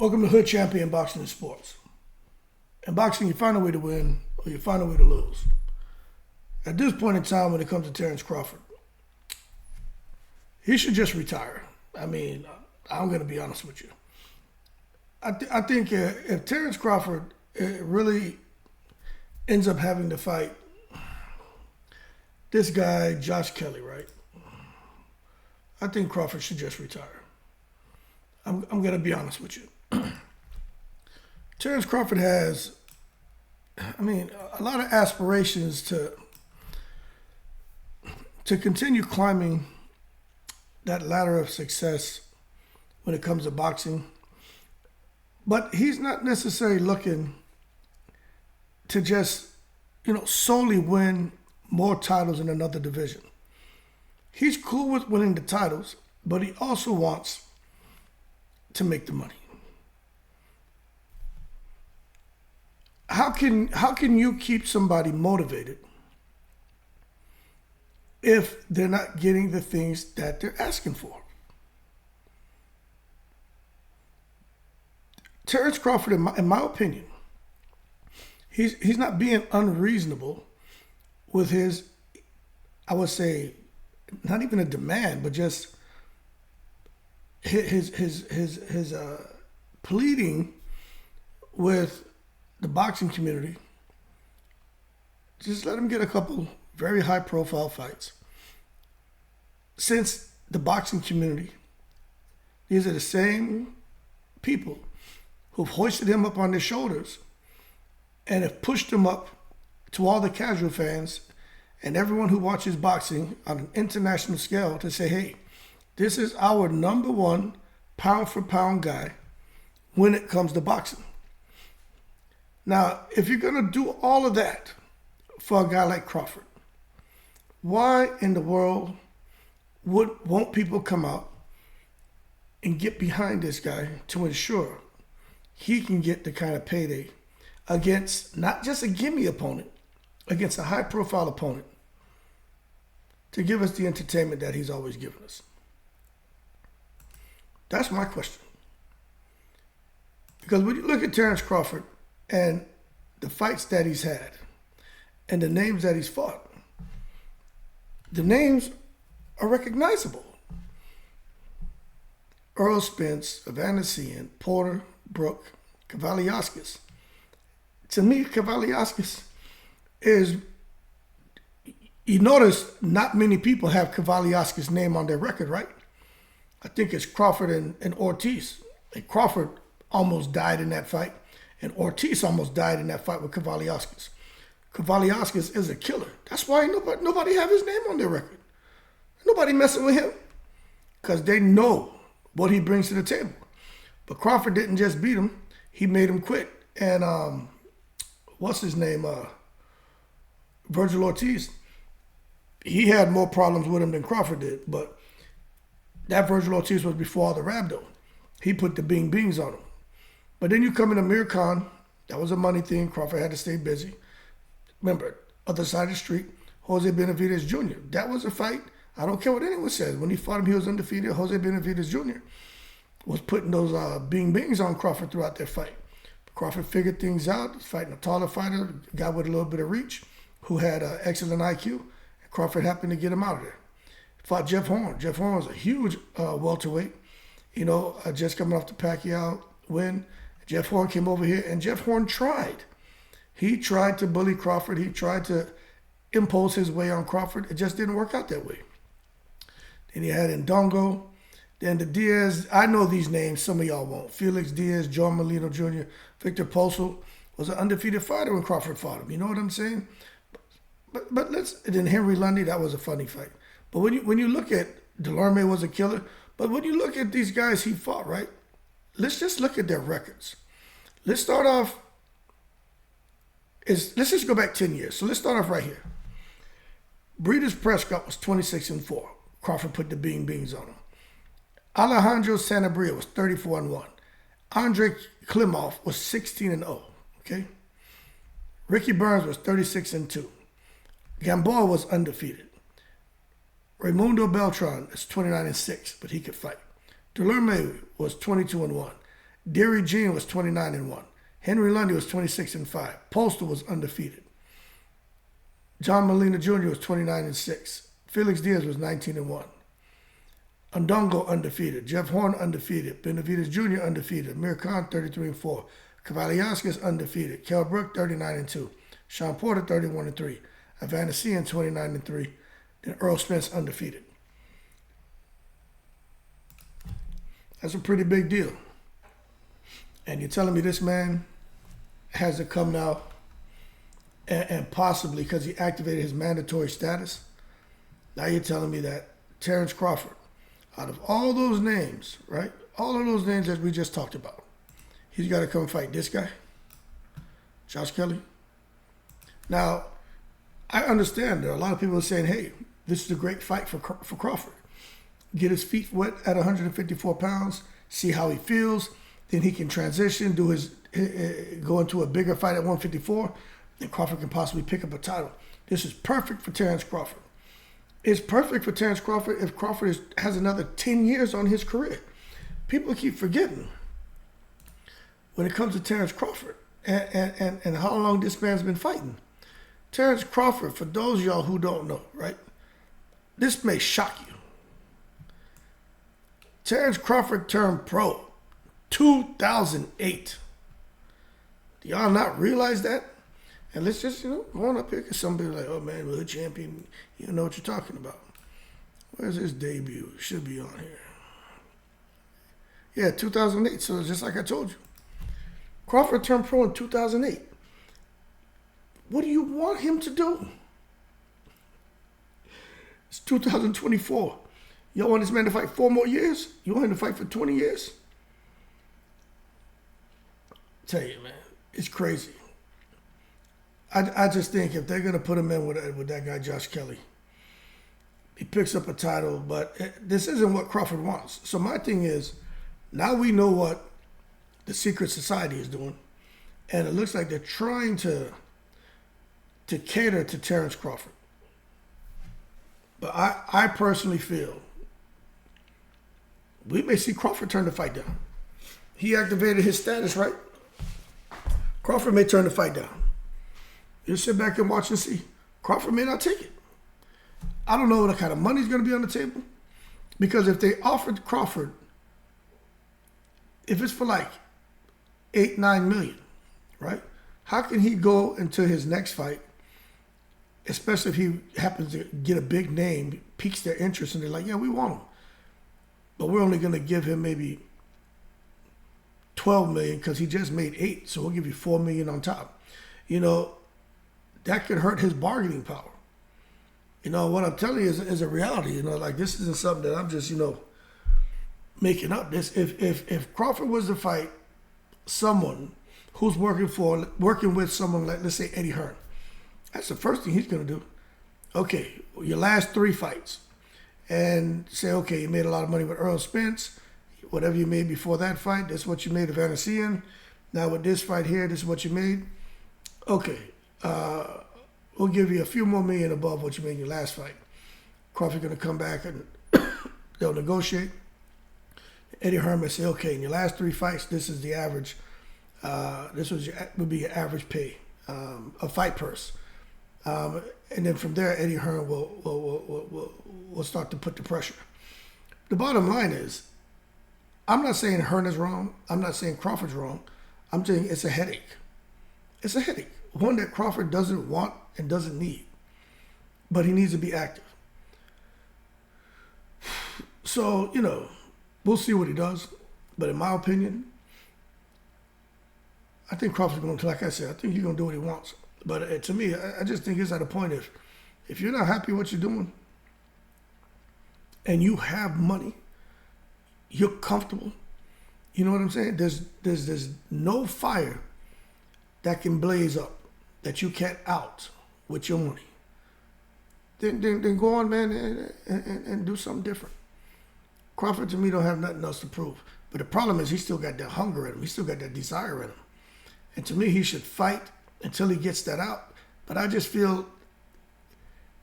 Welcome to Hood Champion Boxing and Sports. In boxing, you find a way to win or you find a way to lose. At this point in time, when it comes to Terence Crawford, he should just retire. I'm going to be honest with you. I think if Terence Crawford really ends up having to fight this guy, Josh Kelly, right? I think Crawford should just retire. I'm going to be honest with you. Terence Crawford has, a lot of aspirations to continue climbing that ladder of success when it comes to boxing. But he's not necessarily looking to just, solely win more titles in another division. He's cool with winning the titles, but he also wants to make the money. How can you keep somebody motivated if they're not getting the things that they're asking for? Terence Crawford, in my opinion, he's not being unreasonable with his, I would say, not even a demand, but just his pleading with the boxing community. Just let him get a couple very high-profile fights. Since the boxing community, these are the same people who've hoisted him up on their shoulders and have pushed him up to all the casual fans and everyone who watches boxing on an international scale to say, hey, this is our number one pound-for-pound guy when it comes to boxing. Now, if you're going to do all of that for a guy like Crawford, why in the world won't people come out and get behind this guy to ensure he can get the kind of payday against not just a gimme opponent, against a high-profile opponent, to give us the entertainment that he's always given us? That's my question. Because when you look at Terence Crawford and the fights that he's had and the names that he's fought, the names are recognizable. Earl Spence, Evanescence, Porter, Brook, Kavaliauskas. To me, Kavaliauskas is, you notice not many people have Kavaliauskas' name on their record, right? I think it's Crawford and Ortiz. And Crawford almost died in that fight, and Ortiz almost died in that fight with Kavaliauskas. Kavaliauskas is a killer. That's why nobody have his name on their record. Nobody messing with him because they know what he brings to the table. But Crawford didn't just beat him. He made him quit. And what's his name? Virgil Ortiz. He had more problems with him than Crawford did. But that Virgil Ortiz was before all the rhabdo. He put the bing bings on him. But then you come in Amir Khan. That was a money thing. Crawford had to stay busy. Remember, other side of the street, Jose Benavidez Jr. That was a fight. I don't care what anyone says. When he fought him, he was undefeated. Jose Benavidez Jr. was putting those bing bings on Crawford throughout their fight. Crawford figured things out. He's fighting a taller fighter, a guy with a little bit of reach, who had excellent IQ. And Crawford happened to get him out of there. Fought Jeff Horn. Jeff Horn was a huge welterweight. Just coming off the Pacquiao win. Jeff Horn came over here, and Jeff Horn tried. He tried to bully Crawford. He tried to impose his way on Crawford. It just didn't work out that way. Then he had Ndongo. Then the Diaz. I know these names. Some of y'all won't. Felix Diaz, John Molino Jr., Victor Posel was an undefeated fighter when Crawford fought him. You know what I'm saying? But then Henry Lundy, that was a funny fight. But when you look at Delorme was a killer. But when you look at these guys he fought, right? Let's just look at their records. Let's start off. Let's just go back 10 years. So let's start off right here. Breeders' Prescott was 26-4. Crawford put the bing bings on him. Alejandro Sanabria was 34-1. Andre Klimov was 16-0. Okay. Ricky Burns was 36-2. Gamboa was undefeated. Raimundo Beltran is 29-6, but he could fight. Delorme was 22-1. Deary Jean was 29-1. Henry Lundy was 26-5. Postal was undefeated. John Molina Jr. was 29-6. Felix Diaz was 19-1. Undongo undefeated. Jeff Horn undefeated. Benavidez Jr. undefeated. Amir Khan 33-4. Kavaliauskas undefeated. Kell Brook 39-2. Sean Porter 31-3. Evanesian 29-3. Then Earl Spence undefeated. That's a pretty big deal. And you're telling me this man has to come now and possibly, because he activated his mandatory status, now you're telling me that Terence Crawford, out of all those names, right? All of those names that we just talked about, he's got to come fight this guy, Josh Kelly. Now, I understand there are a lot of people saying, hey, this is a great fight for Crawford. Get his feet wet at 154 pounds, see how he feels, then he can transition, go into a bigger fight at 154, then Crawford can possibly pick up a title. This is perfect for Terence Crawford. It's perfect for Terence Crawford if Crawford has another 10 years on his career. People keep forgetting when it comes to Terence Crawford and how long this man's been fighting. Terence Crawford, for those of y'all who don't know, right? This may shock you. Terence Crawford turned pro 2008. Do y'all not realize that? And let's just, go on up here because somebody like, oh man, we're a champion. You don't know what you're talking about. Where's his debut? It should be on here. Yeah, 2008. So just like I told you. Crawford turned pro in 2008. What do you want him to do? It's 2024. Y'all want this man to fight 4 more years? You want him to fight for 20 years? Tell you, man, it's crazy. I just think if they're going to put him in with that guy, Josh Kelly, he picks up a title, but this isn't what Crawford wants. So my thing is, now we know what the secret society is doing, and it looks like they're trying to cater to Terence Crawford. But I personally feel we may see Crawford turn the fight down. He activated his status, right? Crawford may turn the fight down. You sit back and watch and see. Crawford may not take it. I don't know what kind of money's going to be on the table. Because if they offered Crawford, if it's for like $8-9 million, right? How can he go into his next fight, especially if he happens to get a big name, piques their interest, and they're like, yeah, we want him. But we're only going to give him maybe $12 million because he just made $8 million, so we'll give you $4 million on top. That could hurt his bargaining power. What I'm telling you is a reality. Like this isn't something that I'm just, making up. This if Crawford was to fight someone who's working with someone like, let's say, Eddie Hearn, that's the first thing he's going to do. Okay, your last 3 fights. And say, okay, you made a lot of money with Earl Spence. Whatever you made before that fight, that's what you made of Evanesian. Now with this fight here, this is what you made. Okay, we'll give you a few more million above what you made in your last fight. Crawford's going to come back and they'll negotiate. Eddie Hearn will say, okay, in your last 3 fights, this is the average. This would be your average pay, a fight purse. And then from there, Eddie Hearn will start to put the pressure. The bottom line is, I'm not saying Hearn is wrong. I'm not saying Crawford's wrong. I'm saying it's a headache. It's a headache. One that Crawford doesn't want and doesn't need. But he needs to be active. So, we'll see what he does. But in my opinion, I think Crawford's going to, like I said, I think he's going to do what he wants. But to me, I just think it's at a point if you're not happy with what you're doing and you have money, you're comfortable, you know what I'm saying? There's no fire that can blaze up that you can't out with your money. Then go on, man, and do something different. Crawford, to me, don't have nothing else to prove. But the problem is he still got that hunger in him. He still got that desire in him. And to me, he should fight until he gets that out. But I just feel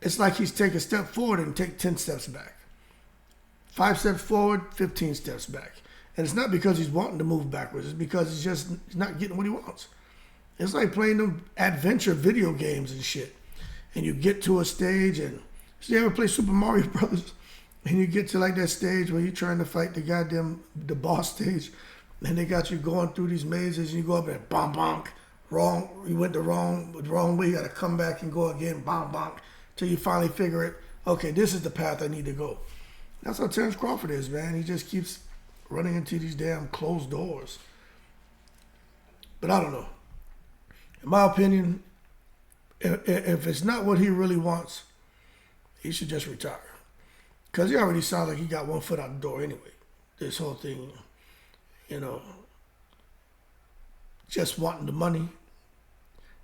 it's like he's taking a step forward and take 10 steps back. 5 steps forward, 15 steps back. And it's not because he's wanting to move backwards. It's because he's not getting what he wants. It's like playing them adventure video games and shit. And you get to a stage and so you ever play Super Mario Brothers? And you get to like that stage where you're trying to fight the boss stage, and they got you going through these mazes, and you go up and bonk, bonk, wrong. You went the wrong way. You got to come back and go again, bonk, bonk, till you finally figure it. Okay, this is the path I need to go. That's how Terence Crawford is, man. He just keeps running into these damn closed doors. But I don't know. In my opinion, if it's not what he really wants, he should just retire. Because he already sounds like he got one foot out the door anyway. This whole thing, just wanting the money.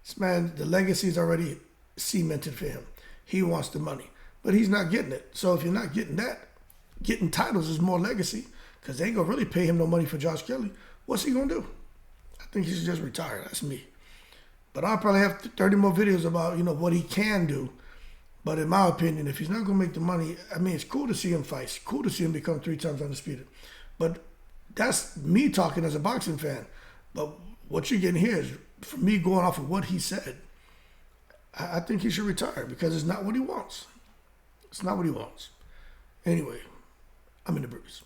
This man, the legacy is already cemented for him. He wants the money. But he's not getting it. So if you're not getting that, getting titles is more legacy. Because they ain't going to really pay him no money for Josh Kelly. What's he going to do? I think he should just retire. That's me. But I'll probably have 30 more videos about, what he can do. But in my opinion, if he's not going to make the money, I mean, it's cool to see him fight. It's cool to see him become 3 times undisputed. But that's me talking as a boxing fan. But what you're getting here is from me going off of what he said. I think he should retire because it's not what he wants. It's not what he wants. Anyway, I'm in the Bruce.